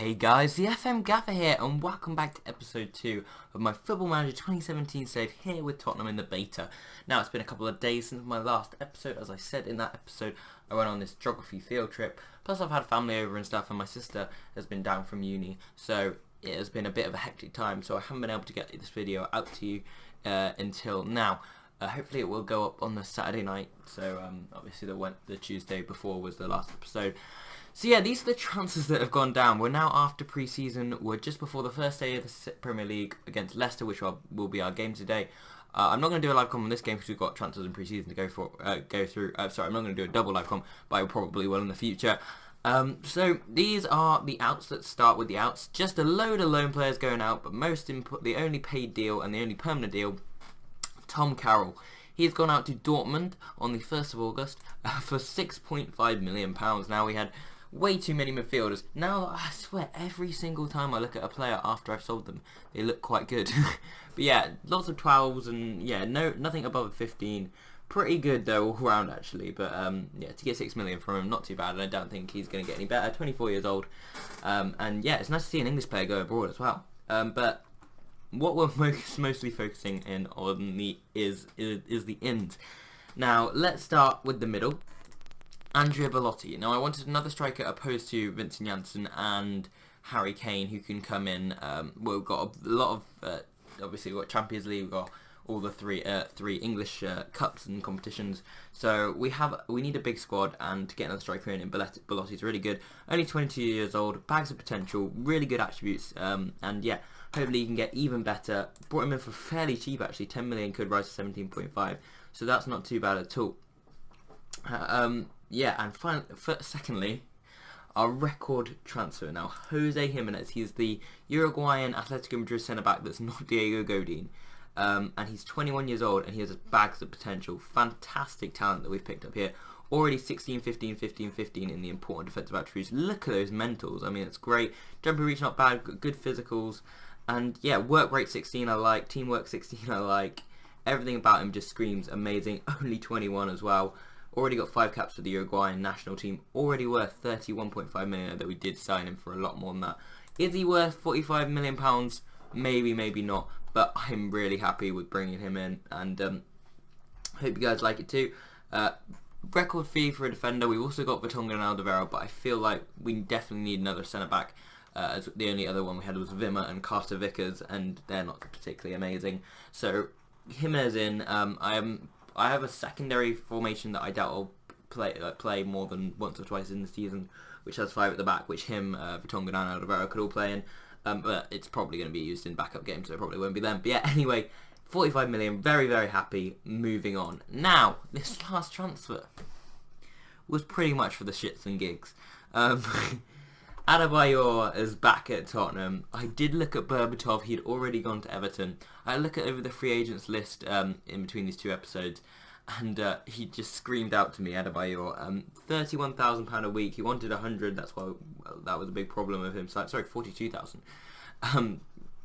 Hey guys, the FM Gaffer here, and welcome back to episode 2 of my Football Manager 2017 save here with Tottenham in the beta. Now, it's been a couple of days since my last episode. As I said in that episode, I went on this geography field trip, plus I've had family over and stuff, and my sister has been down from uni, so it has been a bit of a hectic time, so I haven't been able to get this video out to you until now. Hopefully it will go up on the Saturday night, so obviously the Tuesday before was the last episode. So yeah, these are the transfers that have gone down. We're now after pre-season. We're just before the first day of the Premier League against Leicester, which will be our game today. I'm not going to do a live com on this game because we've got transfers in pre-season to go through. Sorry, I'm not going to do a double live com, but I probably will in the future. So these are the outs. Let's start with the outs. Just a load of loan players going out, but the only paid deal and the only permanent deal, Tom Carroll. He's gone out to Dortmund on the 1st of August for £6.5 million. Now, we had way too many midfielders. Now, I swear, every single time I look at a player after I've sold them, they look quite good. But yeah, lots of 12s and yeah, nothing above a 15. Pretty good though, all round actually. But yeah, to get 6 million from him, not too bad. And I don't think he's going to get any better. 24 years old. And yeah, it's nice to see an English player go abroad as well. But what we're mostly focusing in on is the ins. Now, let's start with the middle. Andrea Bellotti. Now, I wanted another striker opposed to Vincent Janssen and Harry Kane, who can come in. We've got a lot of, obviously, we've got Champions League, we've got all the three English cups and competitions. So we need a big squad, and to get another striker in Bellotti's really good. Only 22 years old, bags of potential, really good attributes, and yeah, hopefully you can get even better. Brought him in for fairly cheap actually, 10 million could rise to 17.5, so that's not too bad at all. Yeah, and finally, secondly, our record transfer. Now, Jose Jimenez, he's the Uruguayan Atletico Madrid centre-back that's not Diego Godin. And he's 21 years old, and he has bags of potential. Fantastic talent that we've picked up here. Already 16, 15, 15, 15 in the important defensive attributes. Look at those mentals. I mean, it's great. Jumping reach, not bad. Good physicals. And yeah, work rate 16 I like. Teamwork 16 I like. Everything about him just screams amazing. Only 21 as well. Already got 5 caps for the Uruguayan national team. Already worth 31.5 million, though we did sign him for a lot more than that. Is he worth £45 million? Maybe, maybe not. But I'm really happy with bringing him in, and hope you guys like it too. Record fee for a defender. We've also got Vertonghen and Alderweireld, but I feel like we definitely need another centre-back. As the only other one we had was Wimmer and Carter Vickers, and they're not particularly amazing. So Jimenez in. I have a secondary formation that I doubt I'll play more than once or twice in the season, which has 5 at the back, which Vertonghen and Alderweireld could all play in. But it's probably going to be used in backup games, so it probably won't be them. But yeah, anyway, 45 million, very, very happy. Moving on. Now, this last transfer was pretty much for the shits and gigs. Adebayor is back at Tottenham. I did look at Berbatov. He'd already gone to Everton. I look at over the free agents list in between these 2 episodes, and he just screamed out to me, Adebayor. £31,000 a week. He wanted 100. That's why that was a big problem with him. Sorry, 42,000.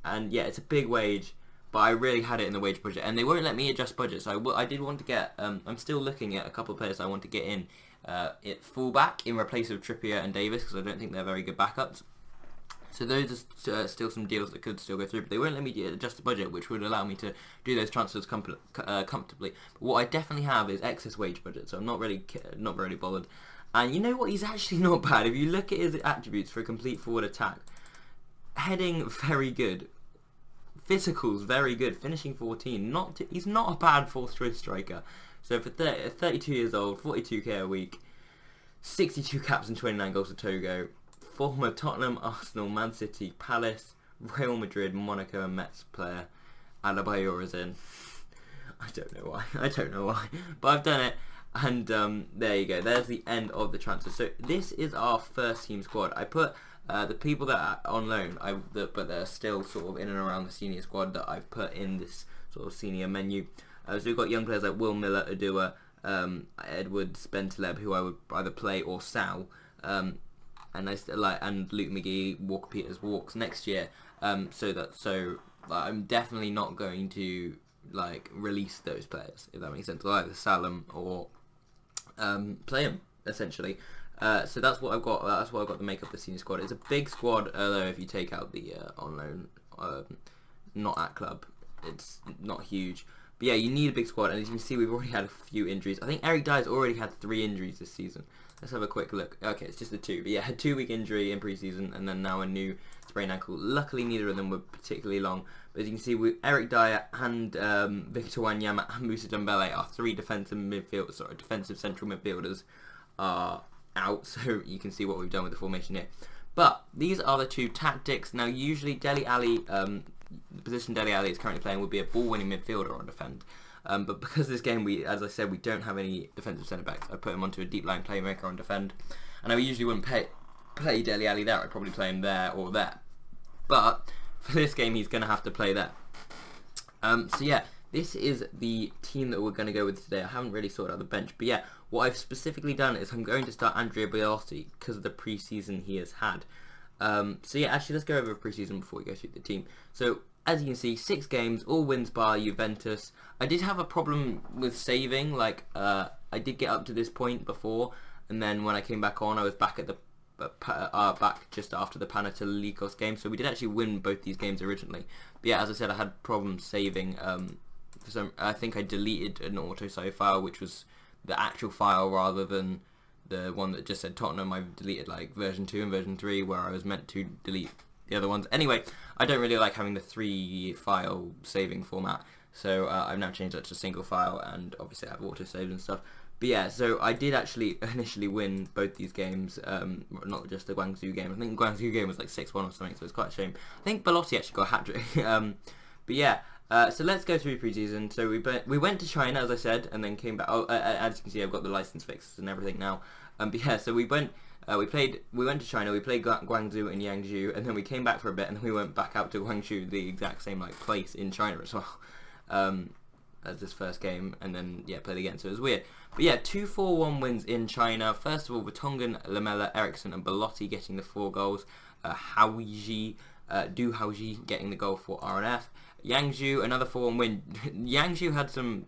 And yeah, it's a big wage, but I really had it in the wage budget, and they won't let me adjust budget. So I did want to get. I'm still looking at a couple of players I want to get in. At fullback in replace of Trippier and Davis, because I don't think they're very good backups. So those are still some deals that could still go through, but they won't let me adjust the budget, which would allow me to do those transfers comfortably. But what I definitely have is excess wage budget, so I'm not really bothered. And you know what? He's actually not bad. If you look at his attributes for a complete forward attack, heading very good, physicals very good, finishing 14. He's not a bad fourth choice striker. So for 32 years old, 42k a week, 62 caps and 29 goals for Togo, former Tottenham, Arsenal, Man City, Palace, Real Madrid, Monaco and Mets player, Adebayor is in. I don't know why, but I've done it, and there you go. There's the end of the transfer. So this is our first team squad. I put the people that are on loan, but they're still sort of in and around the senior squad that I've put in this sort of senior menu. So we've got young players like Will Miller, Adua, Edward Bentaleb, who I would either play or sell, and Luke McGee, Walker Peters walks next year. So I'm definitely not going to release those players, if that makes sense. I'll either sell them or play them essentially. So that's what I've got. That's what I've got to make up the senior squad. It's a big squad, although if you take out the on loan, not at club, it's not huge. But yeah, you need a big squad, and as you can see, we've already had a few injuries. I think Eric Dyer's already had 3 injuries this season. Let's have a quick look. Okay, it's just the 2. But yeah, had 2-week injury in pre-season, and then now a new sprained ankle. Luckily, neither of them were particularly long. But as you can see, Eric Dyer and Victor Wanyama and Moussa Dembele are 3 defensive central midfielders are out. So you can see what we've done with the formation here. But these are the 2 tactics. Now, usually Dele Alli, the position Dele Alli is currently playing would be a ball-winning midfielder on defend. But because this game, as I said, we don't have any defensive centre-backs, I put him onto a deep-line playmaker on defend. And I usually wouldn't play Dele Alli there. I'd probably play him there or there. But for this game, he's going to have to play there. So yeah, this is the team that we're going to go with today. I haven't really sorted out the bench. But yeah, what I've specifically done is I'm going to start Andrea Belotti because of the pre-season he has had. So yeah, actually let's go over pre-season before we go through the team. So as you can see, 6 games, all wins bar Juventus. I did have a problem with saving, like I did get up to this point before, and then when I came back on, I was back at the back just after the Panathinaikos game. So we did actually win both these games originally. But yeah, as I said, I had problems saving. I think I deleted an auto-save file, which was the actual file rather than the one that just said Tottenham. I've deleted like version 2 and version 3 where I was meant to delete the other ones. Anyway, I don't really like having the 3 file saving format, so I've now changed that to single file, and obviously I have auto saves and stuff. But yeah, so I did actually initially win both these games, not just the Guangzhou game. I think the Guangzhou game was like 6-1 or something, so it's quite a shame. I think Belotti actually got a hat-trick. But yeah, so let's go through pre-season. So we went to China, as I said, and then came back. Oh, as you can see, I've got the license fixed and everything now. But yeah, so we went to China, we played Guangzhou and Yangzhou, and then we came back for a bit, and then we went back out to Guangzhou, the exact same like place in China as well, as this first game, and then yeah, played again, so it was weird. But yeah, 2-4-1 wins in China. First of all, Vertonghen, Lamela, Eriksson and Belotti getting the 4 goals, Haoji getting the goal for RNF. Yangzhou, another 4-1 win. Yangzhou had some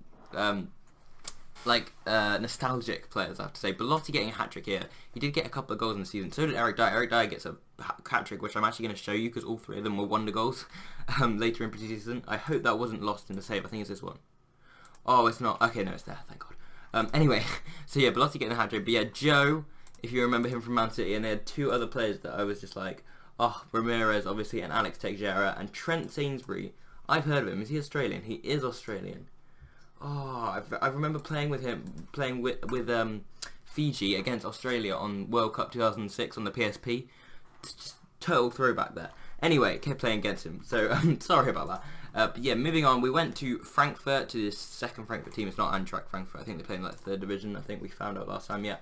nostalgic players, I have to say. Belotti getting a hat-trick here. He did get a couple of goals in the season. So did Eric Dyer. Eric Dyer gets a hat-trick, which I'm actually going to show you because all 3 of them were wonder goals later in pre-season. I hope that wasn't lost in the save. I think it's this one. Oh, it's not. Okay, no, it's there. Thank God. Anyway, so yeah, Belotti getting a hat-trick. But yeah, Joe, if you remember him from Man City, and they had 2 other players that I was just like, oh, Ramirez, obviously, and Alex Teixeira, and Trent Sainsbury. I've heard of him. Is he Australian? He is Australian. Oh, I remember playing with Fiji against Australia on World Cup 2006 on the PSP. It's just total throwback there. Anyway, kept playing against him, so sorry about that. But yeah, moving on, we went to Frankfurt, to this second Frankfurt team. It's not Eintracht Frankfurt. I think they play in like 3rd division. I think we found out last time. Yeah,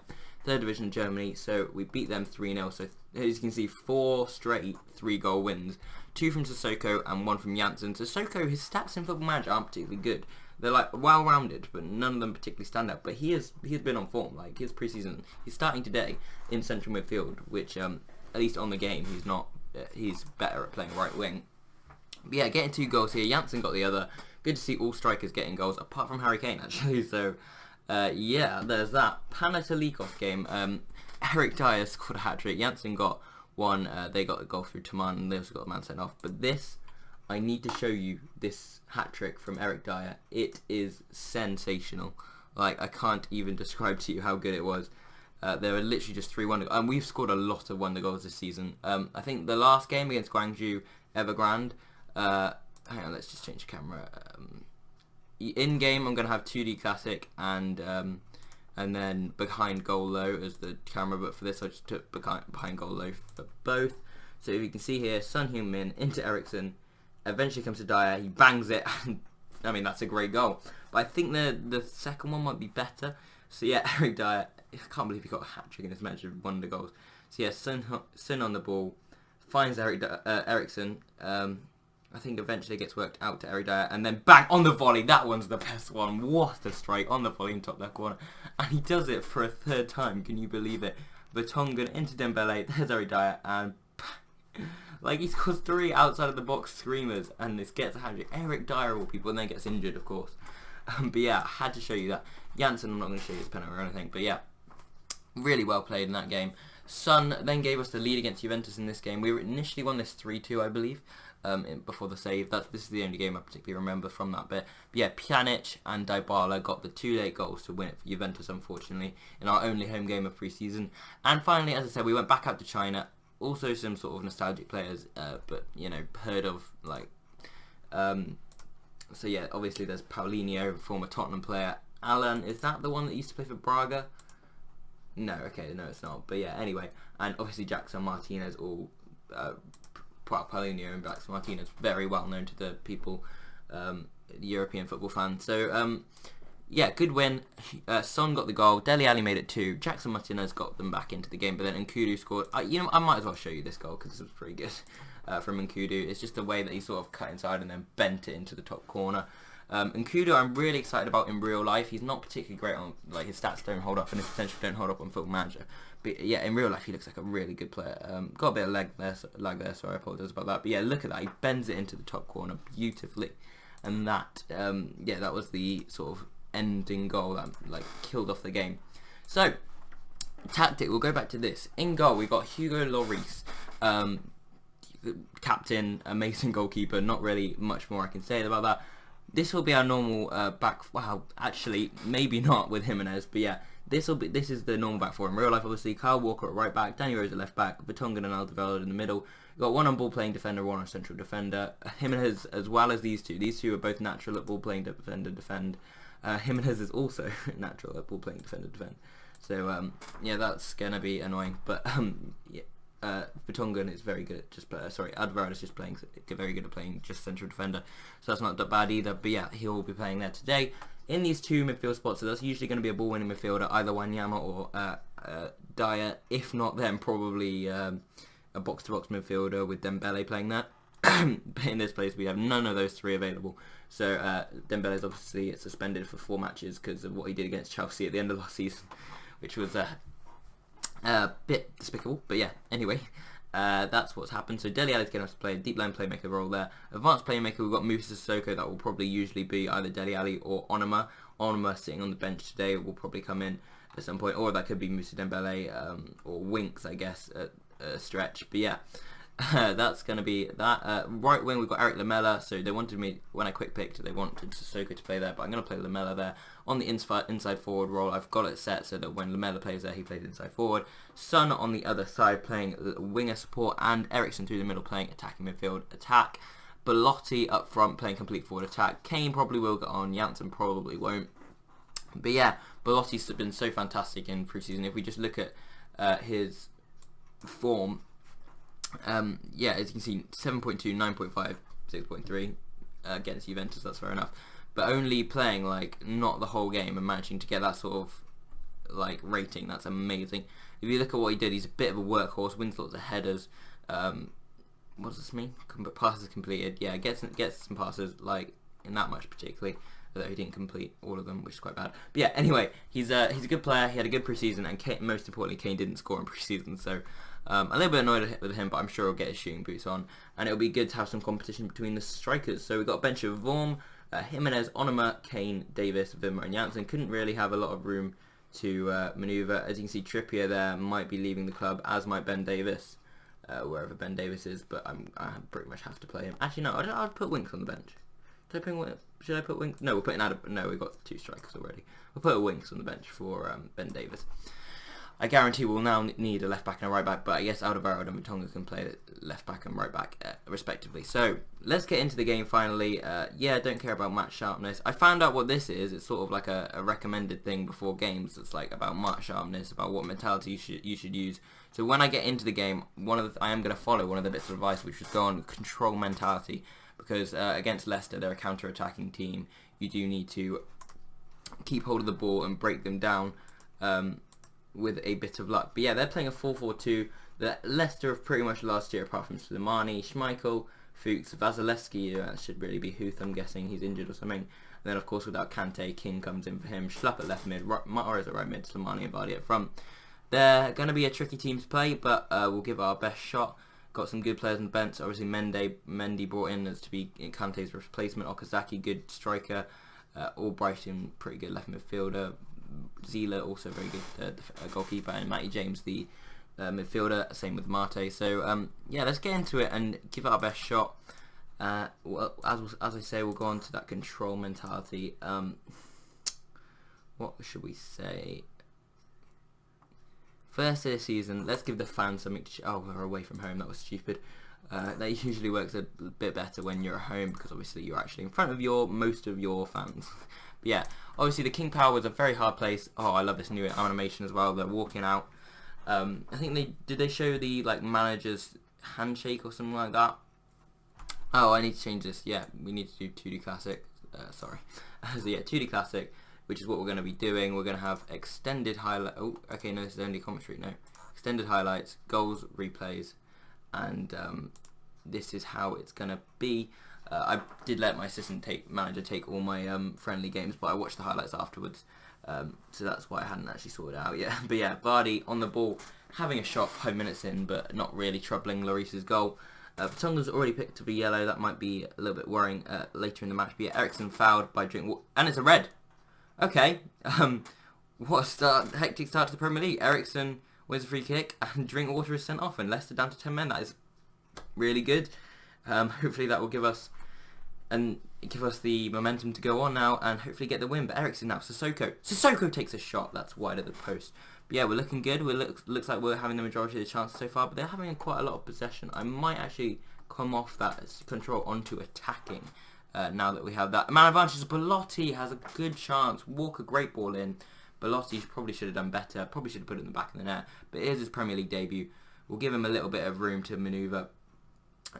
3rd division Germany. So we beat them 3-0. So as you can see, 4 straight 3-goal wins. 2 from Sissoko and 1 from Janssen. Sissoko, his stats in Football Manager aren't particularly good. They're like well-rounded, but none of them particularly stand out. But he has been on form. Like his preseason, he's starting today in central midfield, which at least on the game he's not. He's better at playing right wing. But yeah, getting 2 goals here. Janssen got the other. Good to see all strikers getting goals, apart from Harry Kane actually. So yeah, there's that. Panathinaikos game. Eric Dyer scored a hat-trick. Janssen got 1. They got a goal through Taman, and they also got a man sent off. But this, I need to show you this hat-trick from Eric Dyer. It is sensational. Like, I can't even describe to you how good it was. There were literally just 3 wonder goals, and we've scored a lot of wonder goals this season. I think the last game against Guangzhou, Evergrande. Hang on, let's just change the camera. In game, I'm gonna have 2D classic and then behind goal low as the camera. But for this, I just took behind goal low for both. So if you can see here, Son Heung-min into Eriksson. Eventually comes to Dyer. He bangs it. And, I mean, that's a great goal. But I think the second one might be better. So yeah, Eric Dyer. I can't believe he got a hat-trick in this match of wonder goals. So yeah, Son on the ball, finds Eriksson. I think eventually gets worked out to Eric Dyer, and then bang, on the volley. That one's the best one. What a strike on the volley in top left corner. And he does it for a 3rd time. Can you believe it? Vertonghen into Dembele. There's Eric Dyer, and like he scores 3 outside of the box screamers, and this gets a hat-trick. Eric Dyer, all people, and then gets injured, of course. But yeah, I had to show you that. Janssen, I'm not going to show you his penalty or anything, but yeah. Really well played in that game. Son then gave us the lead against Juventus in this game. We initially won this 3-2, I believe, before the save. This is the only game I particularly remember from that bit. But yeah, Pjanic and Dybala got the 2 late goals to win it for Juventus, unfortunately, in our only home game of pre-season. And finally, as I said, we went back out to China. Also some sort of nostalgic players, but, you know, heard of, like... so yeah, obviously there's Paulinho, former Tottenham player. Alan, is that the one that used to play for Braga? No, okay, no it's not. But yeah, anyway. And obviously Jackson Martinez, all... Paulinho and Jackson Martinez, very well known to the people, European football fans. So, yeah, good win. Son got the goal. Dele Alli made it 2. Jackson Martinez got them back into the game, but then Nkudu scored. You know, I might as well show you this goal because this was pretty good from Nkudu. It's just the way that he sort of cut inside and then bent it into the top corner. Nkudu, I'm really excited about in real life. He's not particularly great on, like, his stats don't hold up and his potential don't hold up on Football Manager. But yeah, in real life he looks like a really good player. Got a bit of lag there, sorry, I apologise about that. But yeah, look at that, he bends it into the top corner beautifully. And that, yeah, that was the sort of ending goal that, like, killed off the game. So, tactic, we'll go back to this. In goal, we've got Hugo Lloris. Captain, amazing goalkeeper, not really much more I can say about that. This will be our normal back. Wow, actually, maybe not with Jimenez, but yeah, this is the normal back four in real life. Obviously, Kyle Walker at right back, Danny Rose at left back, Vertonghen and Alderweireld in the middle. We've got one on ball playing defender, one on central defender. Jimenez as well as these two. These two are both natural at ball playing defend. Jimenez is also natural at ball playing defend. So yeah, that's gonna be annoying. But yeah. Vertonghen is very good at just Alderweireld is just playing very good at playing just central defender, so that's not that bad either. But yeah, he'll be playing there today in these two midfield spots. So that's usually going to be a ball winning midfielder, either Wanyama or Dyer. If not, then probably a box to box midfielder with Dembele playing that. But in this place we have none of those three available. So Dembele is obviously suspended for 4 matches because of what he did against Chelsea at the end of last season, which was bit despicable, but yeah, anyway, that's what's happened. So Dele Alli's going to have to play a deep line playmaker role there. Advanced playmaker, we've got Moussa Sissoko, that will probably usually be either Dele Alli or Onuma. Onuma sitting on the bench today will probably come in at some point, or that could be Moussa Dembele, or Winks, I guess, at a stretch. But yeah, that's going to be that. Right wing, we've got Eric Lamela. So they wanted me, when I quick picked, they wanted Sissoko to play there, but I'm going to play Lamela there. On the inside forward role, I've got it set so that when Lamela plays there, he plays inside forward. Son on the other side playing winger support, and Eriksen through the middle playing attacking midfield attack. Belotti up front playing complete forward attack. Kane probably will get on, Janssen probably won't. But yeah, Belotti's been so fantastic in pre-season. If we just look at his form, yeah, as you can see, 7.2, 9.5, 6.3 against Juventus, that's fair enough. But only playing, like, not the whole game and managing to get that sort of, like, rating, that's amazing. If you look at what he did, he's a bit of a workhorse, wins lots of headers. What does this mean? Passes completed. Yeah, gets some passes, like, in that much particularly, although he didn't complete all of them, which is quite bad. But yeah, anyway, he's a good player, he had a good preseason, and most importantly, Kane didn't score in preseason, so a little bit annoyed with him, but I'm sure he'll get his shooting boots on, and it'll be good to have some competition between the strikers. So we've got a bench of Vorm, Jimenez, Onuma, Kane, Davis, Wimmer and Janssen. Couldn't really have a lot of room to manoeuvre. As you can see, Trippier there might be leaving the club, as might Ben Davis, wherever Ben Davis is, but I pretty much have to play him. Actually, no, I'd put Winks on the bench. Should I put Winks? No, we're putting no, we've got 2 strikers already. We'll put a Winks on the bench for Ben Davis. I guarantee we'll now need a left back and a right back, but I guess Alderweireld and Vertonghen can play left back and right back respectively. So let's get into the game finally. Yeah, don't care about match sharpness. I found out what this is. It's sort of like a recommended thing before games. It's like about match sharpness, about what mentality you should use. So when I get into the game, I am going to follow one of the bits of advice, which is go on control mentality, because against Leicester, they're a counter-attacking team. You do need to keep hold of the ball and break them down. With a bit of luck. But yeah, they're playing a 4-4-2 that Leicester have pretty much last year, apart from Slimani, Schmeichel, Fuchs, Vasilevsky, that should really be Huth, I'm guessing, he's injured or something. And then of course without Kante, King comes in for him, Schlupp at left mid, Mahrez at right mid, Slimani and Vardy at front. They're going to be a tricky team to play, but we'll give our best shot. Got some good players on the bench. Obviously Mendy brought in as to be Kante's replacement, Okazaki, good striker, Albrighton, pretty good left midfielder, Zila, also very good goalkeeper, and Matty James, the midfielder. Same with Mate. So yeah, let's get into it and give it our best shot. Well, as I say, we'll go on to that control mentality. What should we say? First of the season, let's give the fans something to... Oh, we're away from home. That was stupid. That usually works a bit better when you're at home, because obviously you're actually in front of most of your fans. But yeah, obviously the King Power was a very hard place. Oh, I love this new animation as well. They're walking out. I think they show the manager's handshake or something like that. Oh, I need to change this. Yeah, we need to do 2D Classic. Sorry. So yeah, 2D Classic, which is what we're going to be doing. We're going to have extended highlight. Oh, okay, no, this is only commentary. No, extended highlights, goals, replays, and this is how it's going to be. I did let my assistant manager take all my friendly games, but I watched the highlights afterwards, so that's why I hadn't actually sorted it out yet. But yeah, Vardy on the ball, having a shot 5 minutes in, but not really troubling Lloris's goal. Vertonghen's already picked up a yellow. That might be a little bit worrying later in the match. But yeah, Eriksen fouled by drinking, and it's a red. Okay, what a hectic start to the Premier League. Eriksen wins a free kick and Drinkwater is sent off, and Leicester down to 10 men. That is really good. Hopefully that will give us the momentum to go on now and hopefully get the win. But Eriksen now, Sissoko takes a shot. That's wide of the post. But yeah, we're looking good. Looks like we're having the majority of the chances so far, but they're having quite a lot of possession. I might actually come off that control onto attacking now that we have that. Man advantage. Belotti has a good chance. Walker, great ball in. Belotti probably should have done better. Probably should have put it in the back of the net. But it is his Premier League debut. We'll give him a little bit of room to manoeuvre.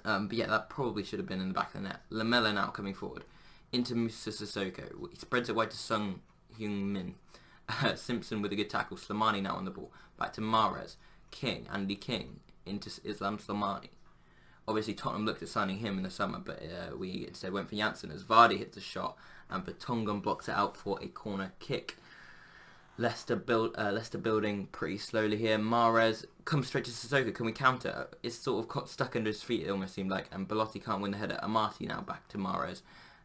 But yeah, that probably should have been in the back of the net. Lamela now coming forward into Musa Sissoko. He spreads it wide to Sung Heung-min. Simpson with a good tackle. Slimani now on the ball. Back to Mahrez. Andy King into Islam Slimani. Obviously Tottenham looked at signing him in the summer, but we instead went for Janssen as Vardy hits a shot and Vertonghen blocks it out for a corner kick. Leicester building pretty slowly here. Mahrez comes straight to Sissoko. Can we counter? It's sort of got stuck under his feet, it almost seemed like, and Belotti can't win the header. Amati now back to Mahrez,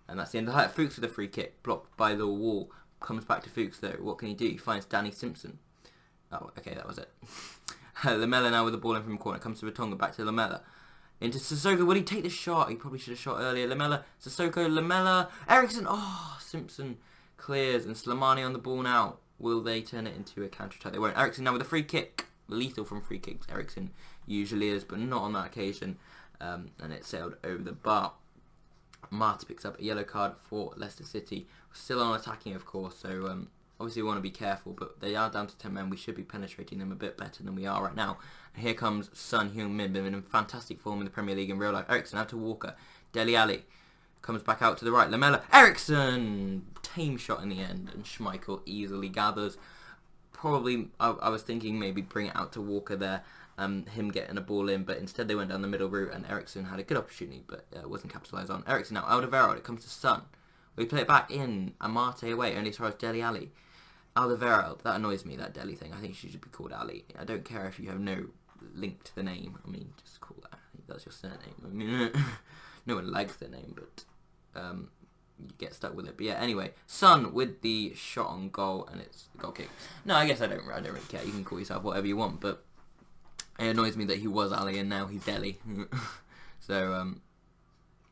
and that's the end of the highlight. Fuchs with a free kick blocked by the wall. Comes back to Fuchs though. What can he do? He finds Danny Simpson. Oh, okay, that was it. Lamela now with the ball in from the corner. Comes to Vertonghen, back to Lamela. Into Sissoko. Will he take the shot? He probably should have shot earlier. Lamela, Sissoko, Lamela, Eriksen. Oh, Simpson clears and Slimani on the ball now. Will they turn it into a counter-attack? They won't. Eriksen now with a free kick. Lethal from free kicks. Eriksen usually is, but not on that occasion. And it sailed over the bar. Marta picks up a yellow card for Leicester City. Still on attacking, of course, so obviously we want to be careful, but they are down to 10 men. We should be penetrating them a bit better than we are right now. And here comes Son Heung-min, been in fantastic form in the Premier League in real life. Eriksen out to Walker. Dele Alli comes back out to the right. Lamela. Eriksen! Tame shot in the end, and Schmeichel easily gathers. Probably, I was thinking maybe bring it out to Walker there, him getting a ball in, but instead they went down the middle route, and Eriksen had a good opportunity, but wasn't capitalised on. Eriksen now, Alderweireld, it comes to Son. We play it back in, Amate away, only as far as Dele Alli. Alderweireld, that annoys me, that Dele thing. I think she should be called Ali. I don't care if you have no link to the name. I mean, just call that. I think that's your surname. I mean, no one likes the name, but you get stuck with it. But yeah, anyway, Son with the shot on goal, and it's a goal kick. No, I guess I don't really care. You can call yourself whatever you want, but it annoys me that he was Ali and now he's Dele. So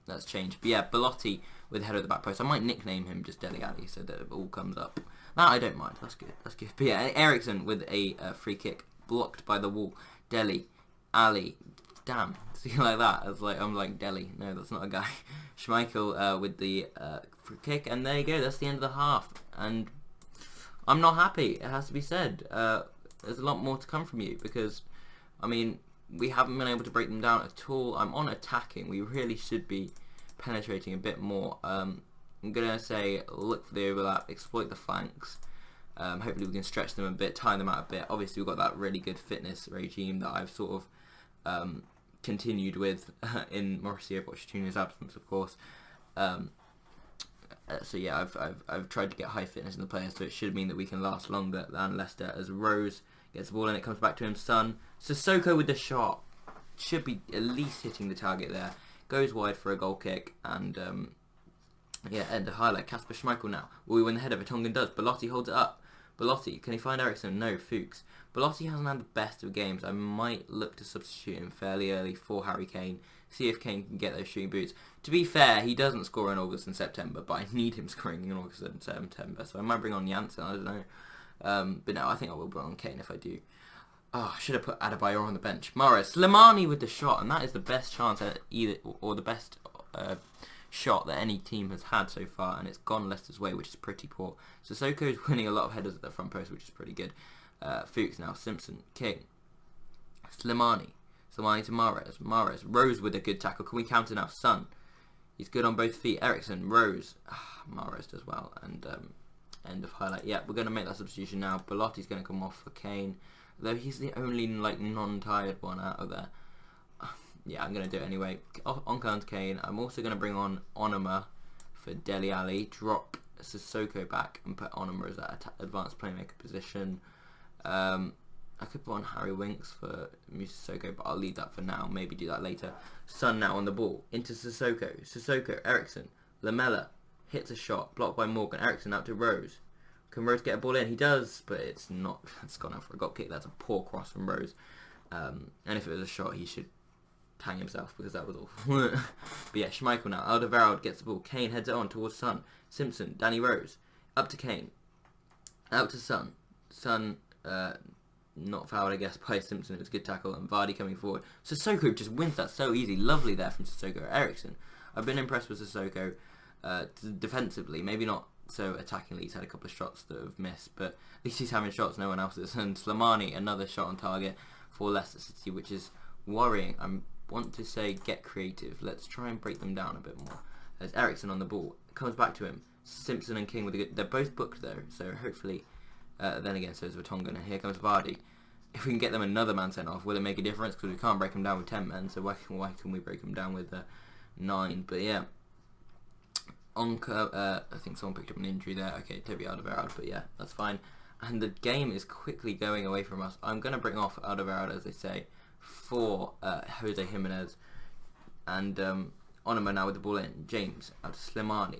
that's changed. But yeah, Belotti with the header at the back post. I might nickname him just Dele Alli so that it all comes up. That I don't mind. That's good. That's good. But yeah, Eriksen with a free kick blocked by the wall. Dele Alli. Damn. See like that. I'm like Dele. No, that's not a guy. Schmeichel with the free kick, and there you go. That's the end of the half. And I'm not happy. It has to be said. There's a lot more to come from you because, I mean, we haven't been able to break them down at all. I'm on attacking. We really should be penetrating a bit more. I'm gonna say look for the overlap, exploit the flanks. Hopefully we can stretch them a bit, tie them out a bit. Obviously we've got that really good fitness regime that I've sort of continued with in Mauricio Pochettino's absence, of course. So yeah, I've tried to get high fitness in the players, so it should mean that we can last longer than Leicester. As Rose gets the ball and it comes back to him, Son. Sissoko with the shot. Should be at least hitting the target there. Goes wide for a goal kick, and yeah, end the highlight. Kasper Schmeichel now. Will we win the header? Vertonghen does. Belotti holds it up. Belotti, can he find Ericsson? No. Fuchs. Belotti hasn't had the best of games. I might look to substitute him fairly early for Harry Kane. See if Kane can get those shooting boots. To be fair, he doesn't score in August and September, but I need him scoring in August and September. So I might bring on Janssen, I don't know. But no, I think I will bring on Kane if I do. Oh, I should have put Adebayor on the bench. Mahrez, Slimani with the shot, and that is the best chance at either, or the best shot that any team has had so far, and it's gone Leicester's way, which is pretty poor. Sissoko's winning a lot of headers at the front post, which is pretty good. Fuchs now, Simpson, King, Slimani to Mahrez, Rose with a good tackle. Can we counter now? Son, he's good on both feet. Ericsson, Rose, Mahrez does well, and end of highlight. Yeah, we're going to make that substitution now. Belotti's going to come off for Kane, though he's the only non-tired one out of there. Yeah, I'm going to do it anyway. On comes Kane. I'm also going to bring on Onuma for Dele Alli. Drop Sissoko back and put Onuma as that advanced playmaker position. I could put on Harry Winks for Sissoko, but I'll leave that for now. Maybe do that later. Son now on the ball. Into Sissoko. Sissoko, Ericsson. Lamella hits a shot. Blocked by Morgan. Ericsson out to Rose. Can Rose get a ball in? He does, but it's not. It's gone out for a goal kick. That's a poor cross from Rose. And if it was a shot, he should hang himself because that was awful. But yeah, Schmeichel now. Alderweireld gets the ball. Kane heads it on towards Son. Simpson. Danny Rose. Up to Kane. Out to Son. Son, not fouled, I guess, by Simpson. It was a good tackle. And Vardy coming forward. Sissoko just wins that so easy. Lovely there from Sissoko. Ericsson. I've been impressed with Sissoko defensively. Maybe not so attackingly. He's had a couple of shots that have missed, but at least he's having shots no one else is. And Slimani, another shot on target for Leicester City, which is worrying. I want to say get creative. Let's try and break them down a bit more. There's Ericsson on the ball. It comes back to him. Simpson and King with a good... They're both booked though, so hopefully... then again, so is Vertonghen, and here comes Vardy. If we can get them another man sent off, will it make a difference? Because we can't break them down with 10 men, so why can we break them down with 9? But yeah, I think someone picked up an injury there. Okay, Toby Alderweireld, but yeah, that's fine. And the game is quickly going away from us. I'm going to bring off Alderweireld, as they say, for Jose Jimenez. And Onuma now with the ball in. James out to Slimani.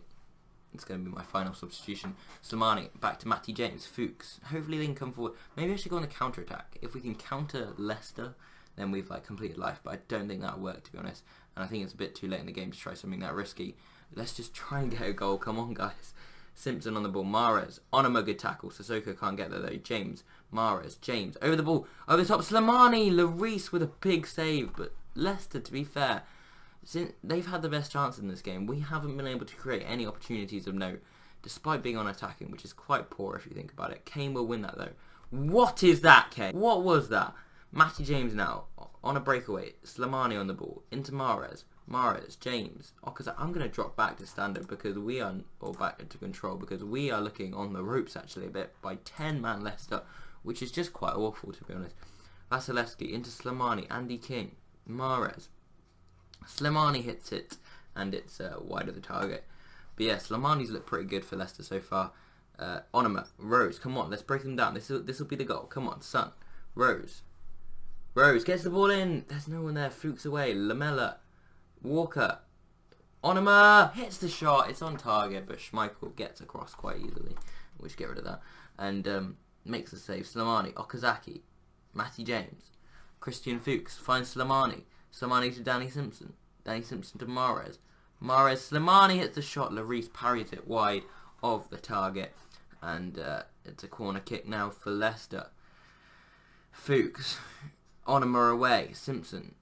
It's going to be my final substitution. Slimani back to Matty James. Fuchs. Hopefully they can come forward. Maybe I should go on the counter attack. If we can counter Leicester, then we've completed life. But I don't think that'll work, to be honest. And I think it's a bit too late in the game to try something that risky. Let's just try and get a goal. Come on, guys. Simpson on the ball. Mahrez. Onuma, good tackle. Sissoko can't get there though. James. Mahrez. James. Over the ball. Over the top. Slimani. Lloris with a big save. But Leicester, to be fair, since they've had the best chance in this game, we haven't been able to create any opportunities of note, despite being on attacking, which is quite poor if you think about it. Kane will win that though. What is that, Kane? What was that? Matty James now on a breakaway. Slimani on the ball. Into Mahrez. Mahrez, James. I'm going to drop back to standard because we are, or back into control, because we are looking on the ropes actually a bit by 10-man Leicester, which is just quite awful to be honest. Vasilevsky into Slimani. Andy King. Mahrez. Slimani hits it, and it's wide of the target. But yeah, Slimani's looked pretty good for Leicester so far. Onuma, Rose, come on, let's break them down. This will be the goal. Come on, Son, Rose gets the ball in. There's no one there. Fuchs away. Lamella, Walker, Onuma hits the shot. It's on target, but Schmeichel gets across quite easily. We should get rid of that and makes the save. Slimani, Okazaki, Matty James, Christian Fuchs finds Slimani. Slimani to Danny Simpson. Danny Simpson to Mahrez. Slimani hits the shot. Lloris parries it wide of the target. And it's a corner kick now for Leicester. Fuchs. Onuma away. Simpson.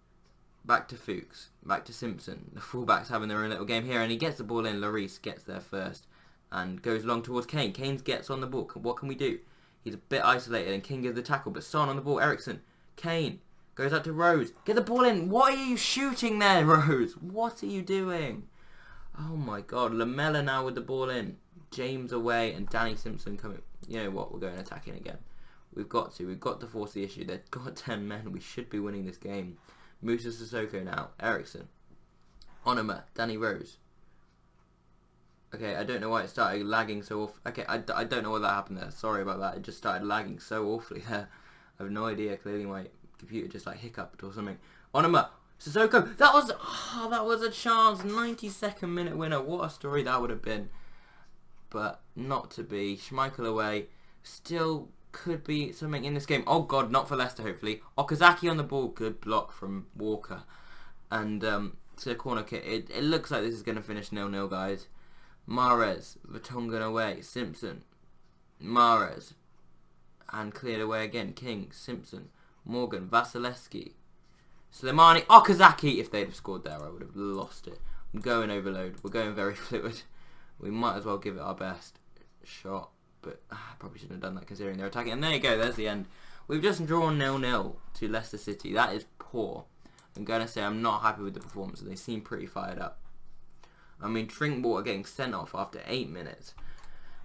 Back to Fuchs. Back to Simpson. The fullbacks having their own little game here. And he gets the ball in. Lloris gets there first. And goes long towards Kane. Kane gets on the ball. What can we do? He's a bit isolated. And King gives the tackle. But Son on the ball. Ericsson. Kane. Goes out to Rose. Get the ball in. What are you shooting there, Rose? What are you doing? Oh my god. Lamella now with the ball in. James away and Danny Simpson coming. You know what? We're going attacking again. We've got to force the issue. They've got 10 men. We should be winning this game. Musa Sissoko now. Ericsson. Onuma. Danny Rose. Okay, I don't know why it started lagging so awfully. Okay, I don't know what that happened there. Sorry about that. It just started lagging so awfully there. I have no idea. Clearly my computer just hiccuped or something. Onuma, Sissoko, that was a chance. 92nd minute winner. What a story that would have been. But not to be. Schmeichel away. Still could be something in this game. Oh god, not for Leicester, hopefully. Okazaki on the ball, good block from Walker. And to the corner kick. It looks like this is going to finish 0-0, guys. Mahrez, Vertonghen away, Simpson, Mahrez, and cleared away again. King, Simpson, Morgan, Vasilevsky, Slimani, Okazaki. If they'd have scored there, I would have lost it. I'm going overload. We're going very fluid. We might as well give it our best shot, but I probably shouldn't have done that considering they're attacking. And there you go, there's the end. We've just drawn 0-0 to Leicester City. That is poor. I'm going to say I'm not happy with the performance. They seem pretty fired up. I mean, Drinkwater getting sent off after 8 minutes,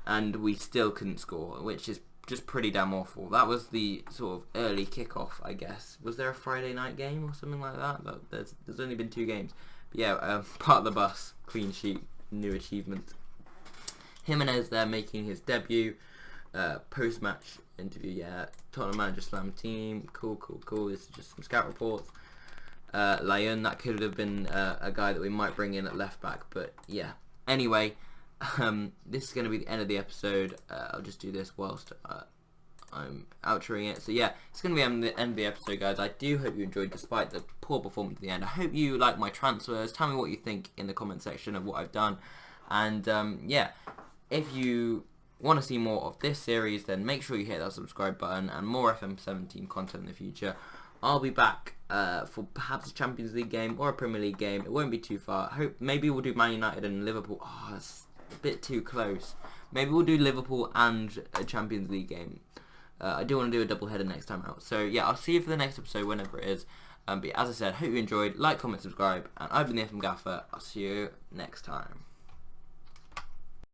and we still couldn't score, which is just pretty damn awful. That was the sort of early kickoff, I guess. Was there a Friday night game or something like that? There's only been 2 games. But yeah, part of the bus, clean sheet, new achievement. Jimenez there making his debut, post-match interview. Yeah, Tottenham manager slam team. Cool. This is just some scout reports. Lyon, that could have been a guy that we might bring in at left back, but yeah. Anyway, this is going to be the end of the episode. I'll just do this whilst I'm outroing it. So yeah, it's going to be the end of the episode, guys. I do hope you enjoyed despite the poor performance at the end. I hope you like my transfers. Tell me what you think in the comment section of what I've done. And yeah, if you want to see more of this series, then make sure you hit that subscribe button and more FM17 content in the future. I'll be back for perhaps a Champions League game or a Premier League game. It won't be too far. Maybe we'll do Man United and Liverpool. Oh, that's a bit too close. Maybe we'll do Liverpool and a Champions League game. I do want to do a double header next time out. So yeah, I'll see you for the next episode whenever it is. But as I said, hope you enjoyed. Like, comment, subscribe. And I've been the FM Gaffer. I'll see you next time.